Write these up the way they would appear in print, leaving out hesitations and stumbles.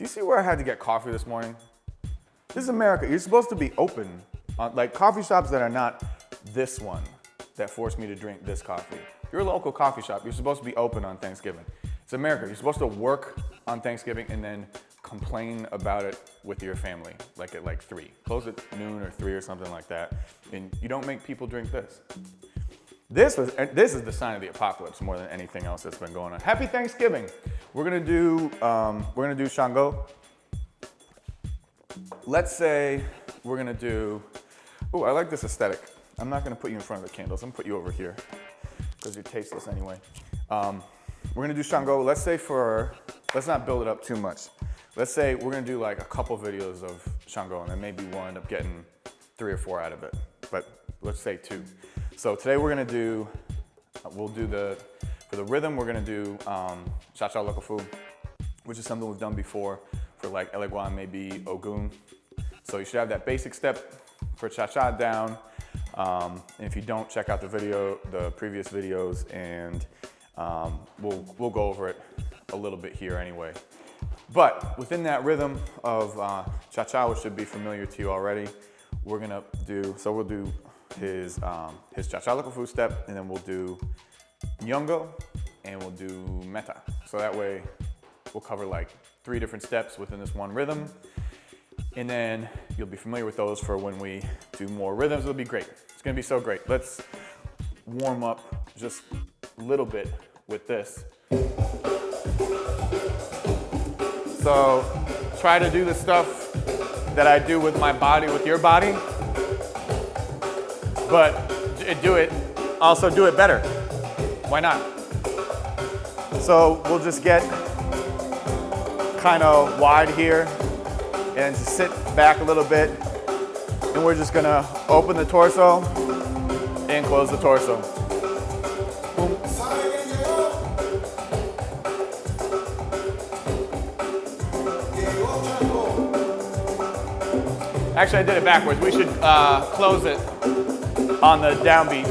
you see where I had to get coffee this morning? This is America. You're supposed to be open. Like coffee shops that are not this one that forced me to drink this coffee. You're a local coffee shop. You're supposed to be open on Thanksgiving. It's America. You're supposed to work on Thanksgiving and then complain about it with your family, like at like 3. Close at noon or 3 or something like that. And you don't make people drink this. This is the sign of the apocalypse more than anything else that's been going on. Happy Thanksgiving. We're gonna do CHANGO. Let's say we're gonna do, I like this aesthetic. I'm not gonna put you in front of the candles. I'm gonna put you over here because you're tasteless anyway. We're gonna do CHANGO. Let's say let's not build it up too much. Let's say we're gonna do like a couple videos of CHANGO and then maybe we'll end up getting 3 or 4 out of it. But let's say 2. So today we're gonna do, for the rhythm, we're gonna do Chachalokafun, which is something we've done before for like Elegua, maybe Ogun. So you should have that basic step for cha-cha down. And if you don't, check out the previous videos, and we'll go over it a little bit here anyway. But within that rhythm of cha-cha, which should be familiar to you already, we'll do his Chachalokafun step, and then we'll do ñongo, and we'll do meta. So that way we'll cover like 3 different steps within this one rhythm. And then you'll be familiar with those for when we do more rhythms. It'll be great. It's gonna be so great. Let's warm up just a little bit with this. So try to do the stuff that I do with my body, with your body, but also do it better. Why not? So we'll just get kind of wide here and just sit back a little bit, and we're just gonna open the torso and close the torso. Boom. Actually, I did it backwards. We should close it on the downbeat,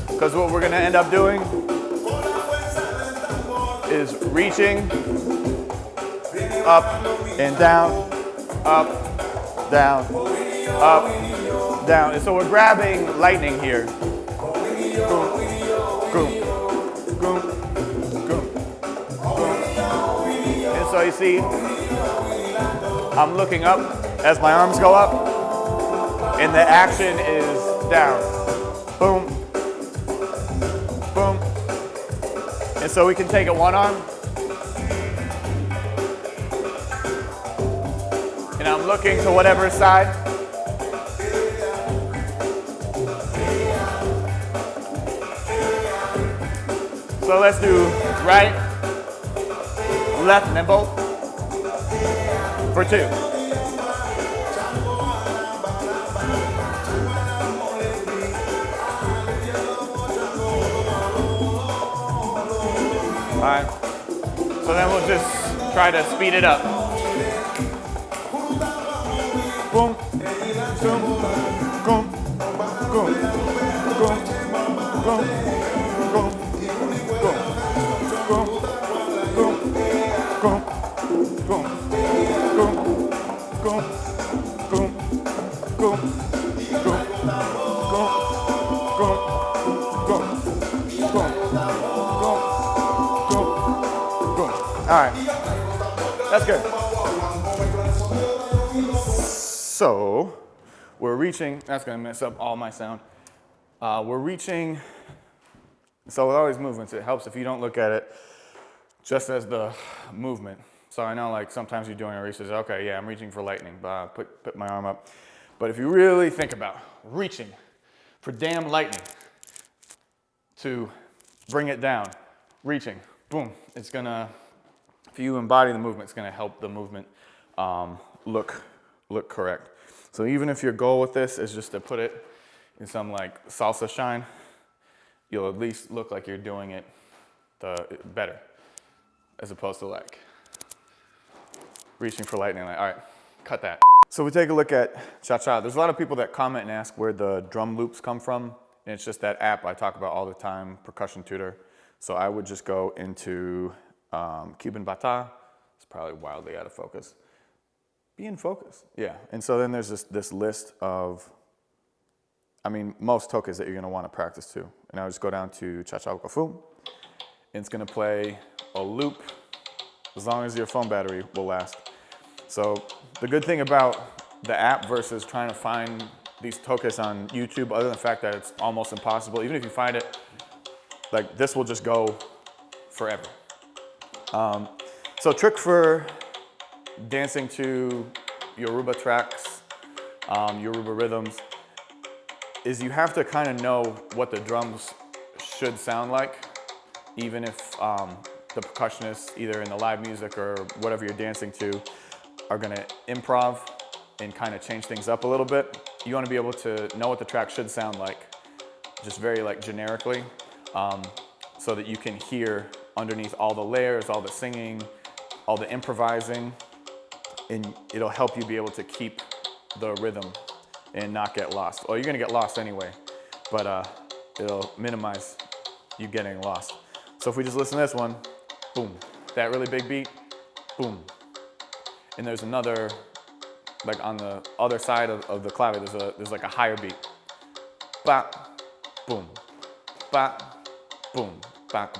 because what we're gonna end up doing is reaching up and down, up, down, up, down. And so we're grabbing lightning here. Boom, boom, boom, boom, boom. And so you see, I'm looking up as my arms go up, and the action is down. Boom, boom. And so we can take it one arm, and I'm looking to whatever side. So let's do right, left, and then both for 2. All right, so then we'll just try to speed it up. Boom, boom, boom, boom, boom, boom, boom, boom, boom, boom, boom, boom, boom, boom, boom, all right, that's good. So we're reaching, that's gonna mess up all my sound. We're reaching, so with all these movements, it helps if you don't look at it just as the movement. So I know like sometimes you're doing a research, okay, yeah, I'm reaching for lightning, but put my arm up. But if you really think about reaching for damn lightning to bring it down, reaching, boom, it's gonna, if you embody the movement, it's gonna help the movement look correct. So even if your goal with this is just to put it in some like salsa shine, you'll at least look like you're doing it better, as opposed to like reaching for lightning, like, all right, cut that. So we take a look at cha-cha. There's a lot of people that comment and ask where the drum loops come from, and it's just that app I talk about all the time, Percussion Tutor. So I would just go into Cuban bata, It's probably wildly out of focus. Be in focus. Yeah. And so then there's this list of, I mean, most toques that you're going to want to practice to. And I'll just go down to Chachalokafun. And it's going to play a loop as long as your phone battery will last. So the good thing about the app versus trying to find these toques on YouTube, other than the fact that it's almost impossible, even if you find it, like this will just go forever. So trick for dancing to Yoruba tracks, Yoruba rhythms, is you have to kind of know what the drums should sound like, even if the percussionists, either in the live music or whatever you're dancing to, are gonna improv and kind of change things up a little bit. You wanna be able to know what the track should sound like, just very like generically, so that you can hear underneath all the layers, all the singing, all the improvising, and it'll help you be able to keep the rhythm and not get lost. Well, you're gonna get lost anyway, but it'll minimize you getting lost. So if we just listen to this one, boom, that really big beat, boom. And there's another, like on the other side of the clave, there's like a higher beat. Bop, boom, bop, boom.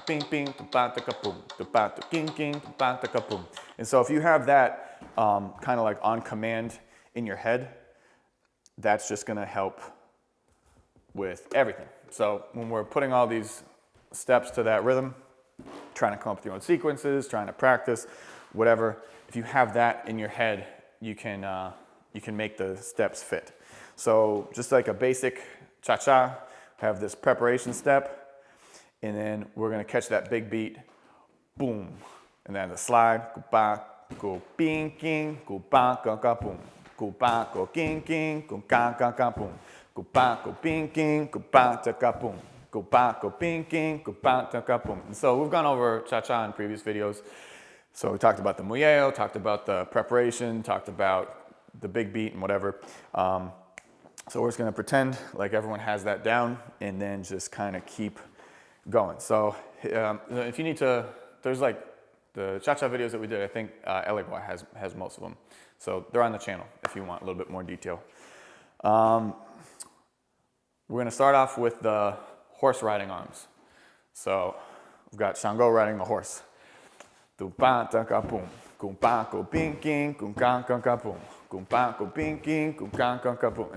Bing, bing, ba, taka, boom, ba, king, king, ba, taka, boom. And so if you have that kind of like on command in your head, that's just gonna help with everything. So when we're putting all these steps to that rhythm, trying to come up with your own sequences, trying to practice, whatever, if you have that in your head, you can make the steps fit. So just like a basic cha-cha, have this preparation step, and then we're gonna catch that big beat, boom. And then the slide, go ba, go bing, king, go ba, ga, ga, boom. Go ba, go king, king, go ga, ga, ga, boom. Go ba, go bing, king, go ba, ta, ga, boom. Go ba, go bing, king, go ba, ta, ga, boom. And so we've gone over cha-cha in previous videos. So we talked about the mulleo, talked about the preparation, talked about the big beat and whatever. So we're just gonna pretend like everyone has that down and then just kind of keep going. So if you need to, there's like the cha-cha videos that we did, I think Elegua has most of them. So they're on the channel if you want a little bit more detail. We're gonna start off with the horse riding arms. So we've got CHANGO riding the horse. And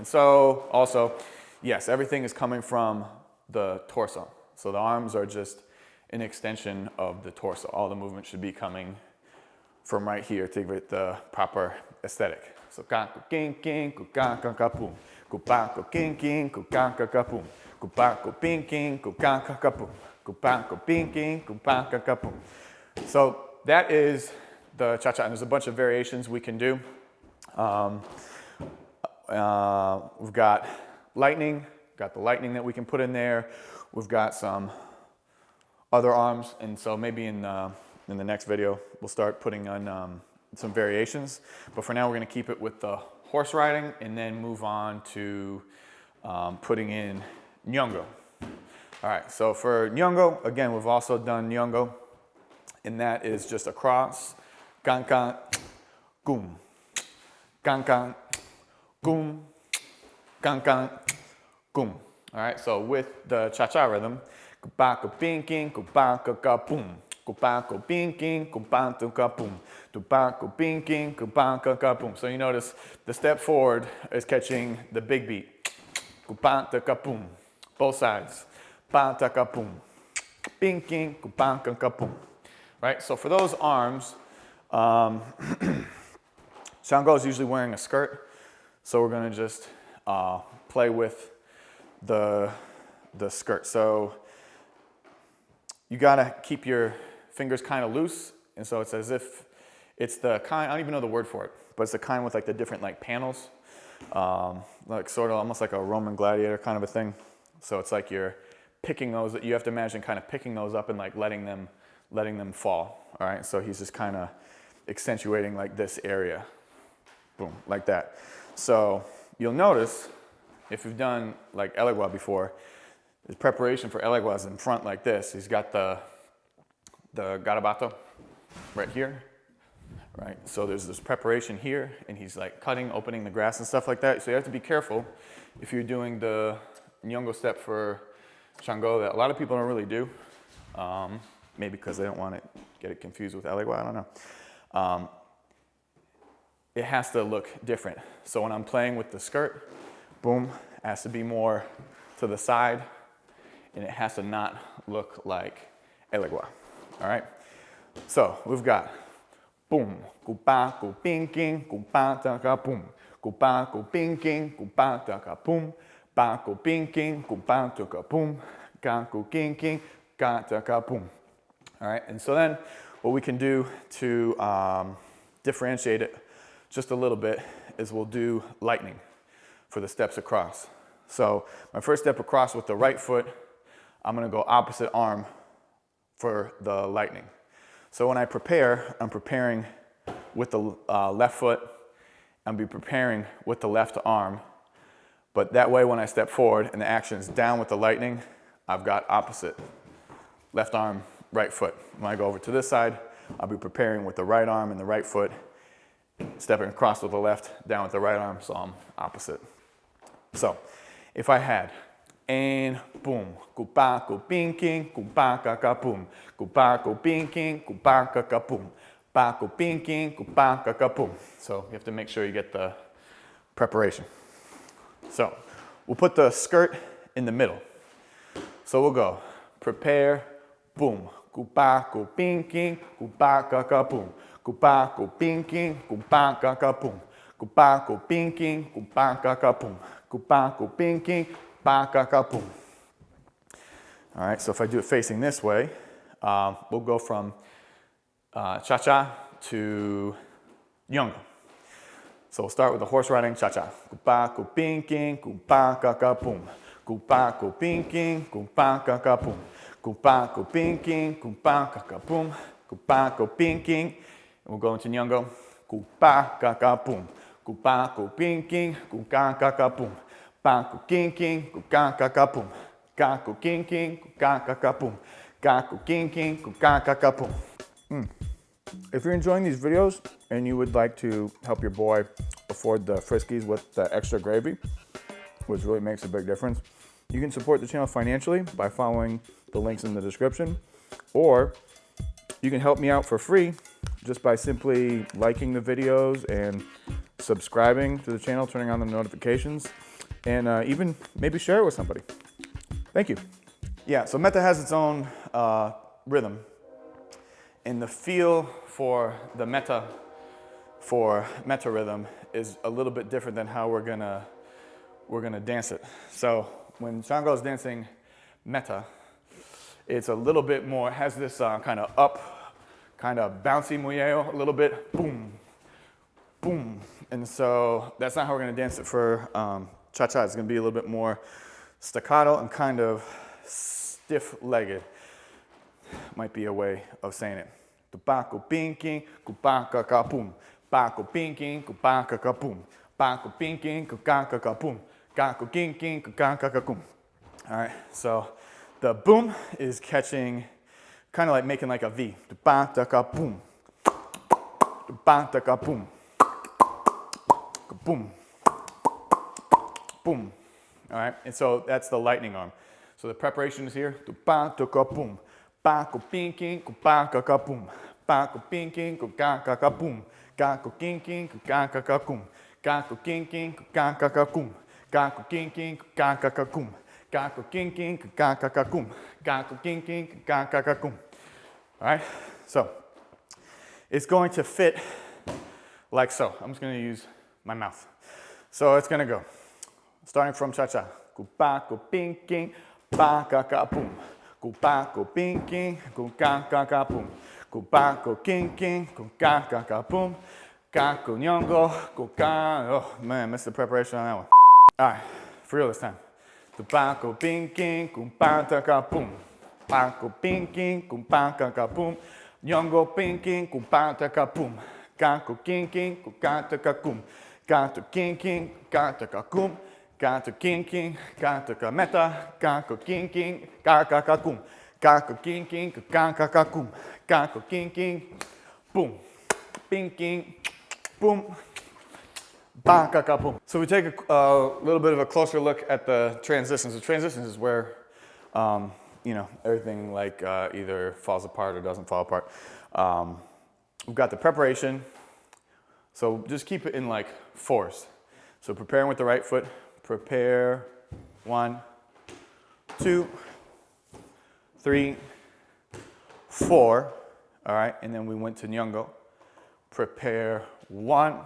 so also, yes, everything is coming from the torso. So the arms are just an extension of the torso. All the movement should be coming from right here to get the proper aesthetic. So king king boom. Go back, go king king, go back, boom. Go back, go bing king, go back, boom. Go back, go bing king, go back, boom. So that is the cha-cha, and there's a bunch of variations we can do. We've got lightning, got the lightning that we can put in there. We've got some other arms, and so maybe in the next video we'll start putting on some variations. But for now we're going to keep it with the horse riding, and then move on to putting in ñongo. All right, so for ñongo, again, we've also done ñongo, and that is just a cross, can, goom, can, goom, can, goom. All right, so with the cha-cha rhythm, go back, go bing, king, go back, go boom. Go back, go bing, king, go back, go boom. Go back, go bing, king, go back, go boom. So you notice the step forward is catching the big beat. Go back, go boom. Both sides. Back, go boom. Bing, king, go back, go boom. Right, so for those arms, CHANGO is usually wearing a skirt. So we're gonna just play with the skirt. So you gotta keep your fingers kind of loose, and so it's as if it's the kind, I don't even know the word for it, but it's the kind with like the different like panels, like sort of almost like a Roman gladiator kind of a thing. So it's like you're picking those, you have to imagine kind of picking those up and like letting them fall. All right, so he's just kind of accentuating like this area, boom, like that. So you'll notice if you've done like Elegua before, his preparation for Elegua is in front like this. He's got the garabato right here, right? So there's this preparation here, and he's like cutting, opening the grass and stuff like that. So you have to be careful if you're doing the ñongo step for CHANGO that a lot of people don't really do. Maybe because they don't want to get it confused with elegua, I don't know. It has to look different. So when I'm playing with the skirt, boom, it has to be more to the side, and it has to not look like elegua, all right? So we've got boom, kupa, kupinking, kupa, taka, boom, kupa, kupinking, kupa, taka, boom, pa, kupinking, kupa, taka, boom, ka, kupinking, ka, taka, boom. All right, and so then what we can do to differentiate it just a little bit is we'll do lightning for the steps across. So my first step across with the right foot, I'm gonna go opposite arm for the lightning. So when I prepare, I'm preparing with the left foot, I'll be preparing with the left arm, but that way when I step forward and the action is down with the lightning, I've got opposite left arm, right foot. When I go over to this side, I'll be preparing with the right arm and the right foot, stepping across with the left, down with the right arm, so I'm opposite. So if I had and boom, kupa, kupinking, kupa, kaka, boom, kupa, kupinking, kupa, kaka, boom, pa, kupinking, kupa, kaka, boom. So you have to make sure you get the preparation. So we'll put the skirt in the middle. So we'll go prepare, boom, kupa, kupinking, kupa, kaka, boom, kupa, kupinking, kupa, kaka, boom, kupa, kupinking, kupa, kaka, boom, kupa, kupinking, pa, kaka, boom. All right, so if I do it facing this way, we'll go from cha-cha to ñongo. So we'll start with the horse riding cha-cha. Kupa, kupinking, kupa, kaka, boom. Kupa, kupinking, kupa, kaka, boom. Kupa, kupinking, kupa, kaka, boom. Kupa, kupinking. And we'll go into ñongo. Kupa, kaka, boom. Kupa, kupinking, kupa, kaka, boom. Pa, kukinking, kuka, kaka, boom. Ka, kukinking, kuka, kaka, boom. Ka, kukinking, kuka, kaka, boom. If you're enjoying these videos and you would like to help your boy afford the Friskies with the extra gravy, which really makes a big difference, you can support the channel financially by following the links in the description, or you can help me out for free just by simply liking the videos and subscribing to the channel, turning on the notifications, and even maybe share it with somebody. Thank you. Yeah, so meta has its own rhythm, and the feel for the meta rhythm is a little bit different than how we're gonna dance it. So when CHANGO is dancing meta, it's a little bit more, has this kind of up, kind of bouncy mulleo, a little bit, boom, boom. And so that's not how we're gonna dance it for cha-cha. It's gonna be a little bit more staccato and kind of stiff-legged, might be a way of saying it. Tupako pinking, kupaka kapum. Pako pinking, kupaka kapum. Pako pinking, kupaka kapum. Kako kinking, kupaka kapum. All right, so the boom is catching, kind of like making like a V. Tupaka kapum. Tupaka kapum. Boom. Boom. All right, and so that's the lightning arm. So the preparation is here. Tupaka kapum. Pako pinking, kupaka kapum. Pako pinking, kupaka kapum. Kako kinking, kupaka kapum. Kako kinking, kupaka kapum. Kako kinking, kupaka kapum. Kako kinking, kupaka kapum. Kako kinking, kupaka kapum. All right, so it's going to fit like so. I'm just going to use my mouth. So it's going to go, starting from cha-cha. Kupako pinking, paka kapum. Kupako pinking, kupaka kapum. Kupako kinking, kupaka kapum. Kako ñongo, kuka. Oh man, missed the preparation on that one. All right, for real this time. Kupako pinking, kupaka kapum. Pako pinking, kupaka kapum. Ñongo pinking, kupaka kapum. Kako kinking, kupaka kapum. Kato kinking, kata kakum. Kato kinking, kata kameta. Kako kinking, kaka kakum. Kako kinking, kaka kakum. Kako kinking, boom. Pinking, boom, ba-ka-ka, boom. So we take a little bit of a closer look at the transitions. The transitions is where, you know, everything like either falls apart or doesn't fall apart. We've got the preparation. So just keep it in like fours. So preparing with the right foot, prepare, 1, 2, 3, 4, all right, and then we went to ñongo. Prepare, 1,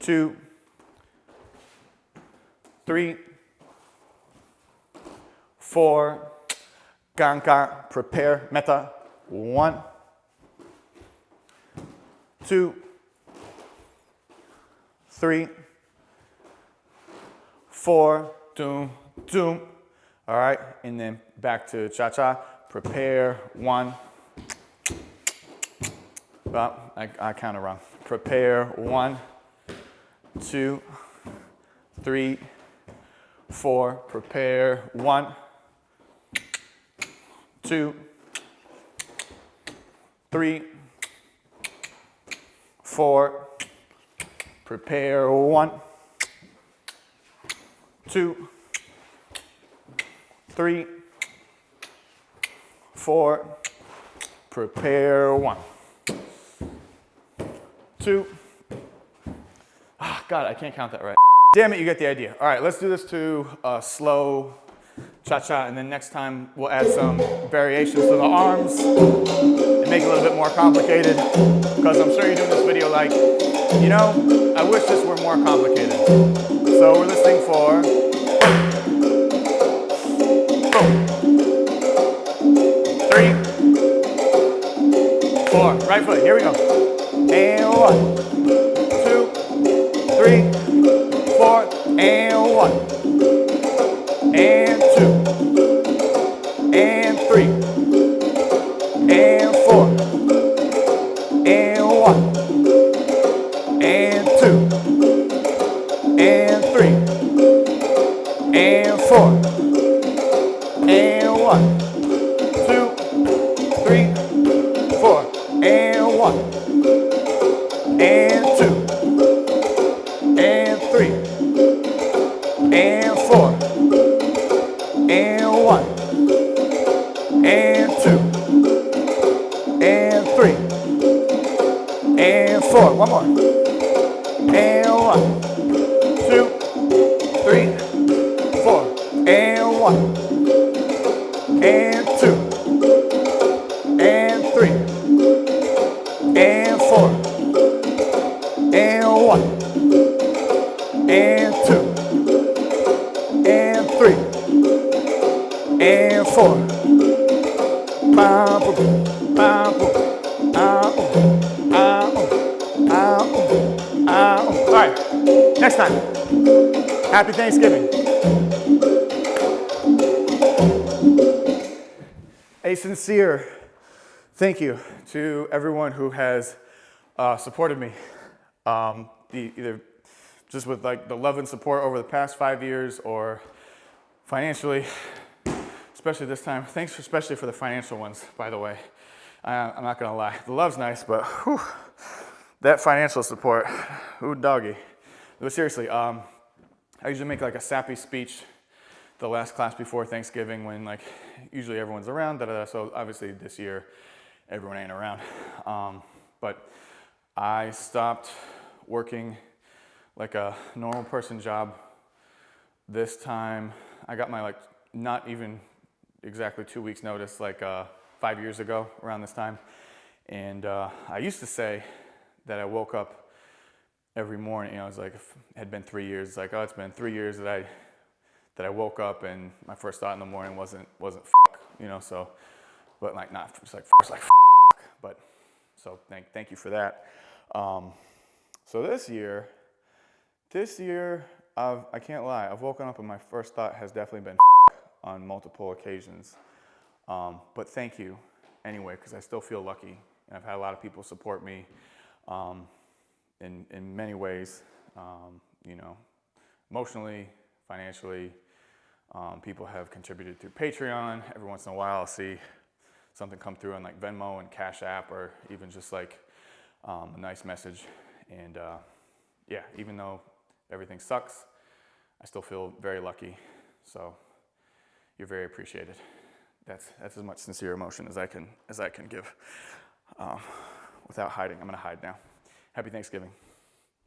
2, 3, 4, kanka, prepare, meta, 1, 2, 3, 4, doom, doom. All right, and then back to cha-cha. Prepare, 1. Well, I counted wrong. Prepare, 1, 2, 3, 4. Prepare, 1, 2, 3, 4. Prepare, 1, 2, 3, 4. Prepare, 1, 2. Ah, God, I can't count that right. Damn it, you get the idea. All right, let's do this to a slow cha-cha, and then next time we'll add some variations to the arms and make it a little bit more complicated, because I'm sure you're doing this video like, you know, I wish this were more complicated. So we're listening for boom, 3, 4, right foot, here we go. And 1, 2, 3, 4, and 1, and 2, and 3, and 4, and 1, and 2, and 3, and 4, and 1, 2, 3, 4, and 1, and 2, and 3, and 4, and 1, and 2, and 3, and 4. One more. And 1, 2, 3, 4, and 1, and 2, and 3, and 4, and 1, and 2, and 3, and 4. All right, next time. Happy Thanksgiving. A sincere thank you to everyone who has supported me, either just with like the love and support over the past 5 years or financially, especially this time. Thanks especially for the financial ones, by the way. I'm not gonna lie, the love's nice, but whew, that financial support, ooh doggy. But seriously, I usually make like a sappy speech the last class before Thanksgiving when like usually everyone's around, so obviously this year everyone ain't around. But I stopped working like a normal person job this time. I got my like not even exactly 2 weeks notice like 5 years ago around this time. And I used to say that I woke up every morning, you know, it was like, it had been 3 years. It's like, oh, it's been 3 years that I woke up and my first thought in the morning wasn't fuck, you know, so, but like not, it's like first like fuck, but so thank you for that. So this year, I can't lie, I've woken up and my first thought has definitely been on multiple occasions. But thank you anyway, because I still feel lucky. And I've had a lot of people support me in many ways, you know, emotionally, financially. People have contributed through Patreon. Every once in a while I'll see something come through on like Venmo and Cash App, or even just like a nice message. And yeah, even though everything sucks, I still feel very lucky. So you're very appreciated. That's as much sincere emotion as I can give without hiding. I'm gonna hide now. Happy Thanksgiving.